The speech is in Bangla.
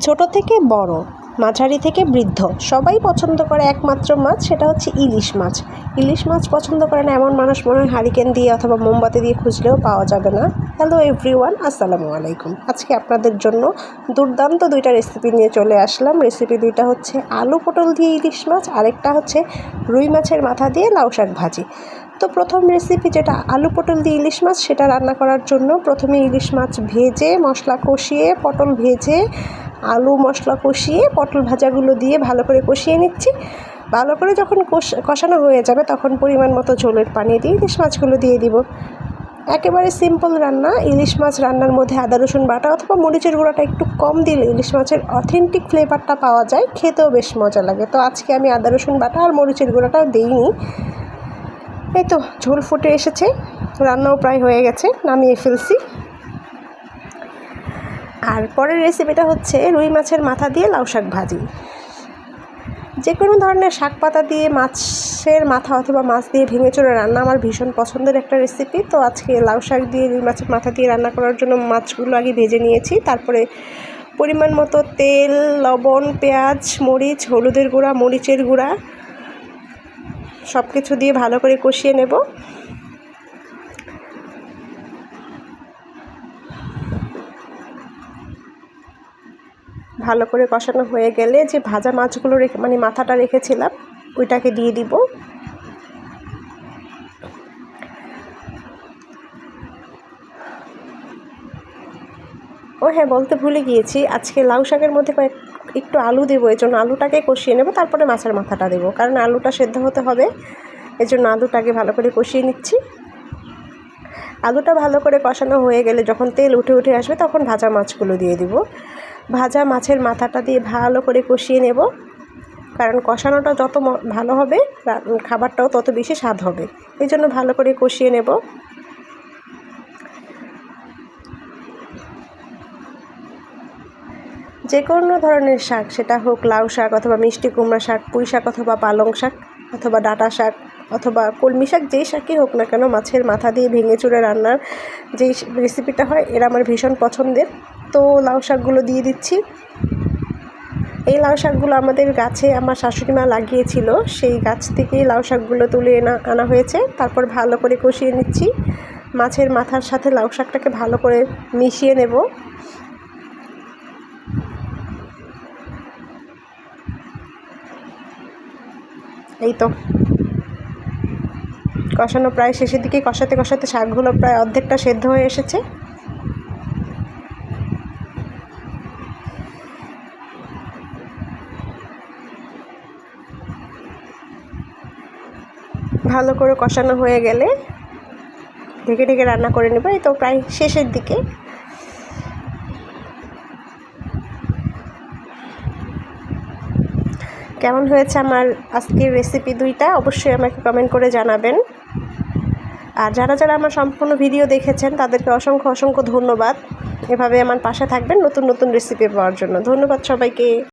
ছোট থেকে বড়, মাঝারি থেকে বৃদ্ধ সবাই পছন্দ করে একমাত্র মাছ, সেটা হচ্ছে ইলিশ মাছ। ইলিশ মাছ পছন্দ করে না এমন মানুষ মনে হয় হারিকেন দিয়ে অথবা মোমবাতি দিয়ে খুঁজলেও পাওয়া যাবে না। হ্যালো এভরিওয়ান, আসসালামু আলাইকুম। আজকে আপনাদের জন্য দুর্দান্ত দুইটা রেসিপি নিয়ে চলে আসলাম। রেসিপি দুইটা হচ্ছে আলু পটল দিয়ে ইলিশ মাছ, আরেকটা হচ্ছে রুই মাছের মাথা দিয়ে লাউ শাক ভাজি। তো প্রথম রেসিপি যেটা আলু পটল দিয়ে ইলিশ মাছ, সেটা রান্না করার জন্য প্রথমে ইলিশ মাছ ভেজে মশলা কষিয়ে, পটল ভেজে আলু মশলা কষিয়ে পটল ভাজাগুলো দিয়ে ভালো করে কষিয়ে নিচ্ছি। ভালো করে যখন কষানো হয়ে যাবে তখন পরিমাণ মতো ঝোলের পানি দিয়ে ইলিশ মাছগুলো দিয়ে দিব। একেবারে সিম্পল রান্না। ইলিশ মাছ রান্নার মধ্যে আদা রসুন বাটা অথবা মরিচের গুঁড়াটা একটু কম দিলে ইলিশ মাছের অথেন্টিক ফ্লেভারটা পাওয়া যায়, খেতেও বেশ মজা লাগে। তো আজকে আমি আদা রসুন বাটা আর মরিচের গুঁড়াটাও দিইনি। এই তো ঝোল ফুটে এসেছে, রান্নাও প্রায় হয়ে গেছে, নামিয়ে ফেলছি। আর পরের রেসিপিটা হচ্ছে রুই মাছের মাথা দিয়ে লাউ শাক ভাজি। যে কোনো ধরনের শাক পাতা দিয়ে মাছের মাথা অথবা মাছ দিয়ে ভেঙে চড়ে রান্না আমার ভীষণ পছন্দের একটা রেসিপি। তো আজকে লাউ শাক দিয়ে রুই মাছের মাথা দিয়ে রান্না করার জন্য মাছগুলো আগে ভেজে নিয়েছি। তারপরে পরিমাণ মতো তেল, লবণ, পেঁয়াজ, মরিচ, হলুদের গুঁড়া, মরিচের গুঁড়া সব কিছু দিয়ে ভালো করে কষিয়ে নেব। ভালো করে কষানো হয়ে গেলে যে ভাজা মাছগুলো মাথাটা রেখেছিলাম ওইটাকে দিয়ে দিব। ও হ্যাঁ, বলতে ভুলে গিয়েছি, আজকে লাউ শাকের মধ্যে একটু আলু দেবো, এই জন্য আলুটাকে কষিয়ে নেব, তারপরে মাছের মাথাটা দেবো, কারণ আলুটা সেদ্ধ হতে হবে। এই জন্য আলুটাকে ভালো করে কষিয়ে নিচ্ছি। আলুটা ভালো করে কষানো হয়ে গেলে যখন তেল উঠে উঠে আসবে তখন ভাজা মাছগুলো দিয়ে দিব। ভাজা মাছের মাথাটা দিয়ে ভালো করে কষিয়ে নেব, কারণ কষানোটা যত ভালো হবে খাবারটাও তত বেশি স্বাদ হবে। এই জন্য ভালো করে কষিয়ে নেব। যে কোনো ধরনের শাক, সেটা হোক লাউ শাক অথবা মিষ্টি কুমড়া শাক, পুঁই শাক অথবা পালং শাক অথবা ডাঁটা শাক অথবা কলমি শাক, যেই শাকই হোক না কেন, মাছের মাথা দিয়ে ভেঙে চুড়ে রান্নার যেই রেসিপিটা হয় এরা আমার ভীষণ পছন্দের। তো লাউ শাকগুলো দিয়ে দিচ্ছি। এই লাউ শাকগুলো আমাদের গাছে আমার শাশুড়ি মা লাগিয়েছিল, সেই গাছ থেকেই লাউ শাকগুলো তুলে আনা হয়েছে। তারপর ভালো করে কষিয়ে নিচ্ছি। মাছের মাথার সাথে লাউ শাকটাকে ভালো করে মিশিয়ে নেব। এই তো কষানো প্রায় শেষের দিকে, কষাতে কষাতে শাকগুলো প্রায় অর্ধেকটা সেদ্ধ হয়ে এসেছে। ভালো করে কষানো হয়ে গেলে ঢেকে ঢেকে রান্না করে নেব। এই তো প্রায় শেষের দিকে। কেমন হয়েছে আমার আজকের রেসিপি দুইটা অবশ্যই আমাকে কমেন্ট করে জানাবেন। আর যারা যারা আমার সম্পূর্ণ ভিডিও দেখেছেন তাদেরকে অসংখ্য অসংখ্য ধন্যবাদ। এভাবে আমার পাশে থাকবেন নতুন নতুন রেসিপি পাওয়ার জন্য। ধন্যবাদ সবাইকে।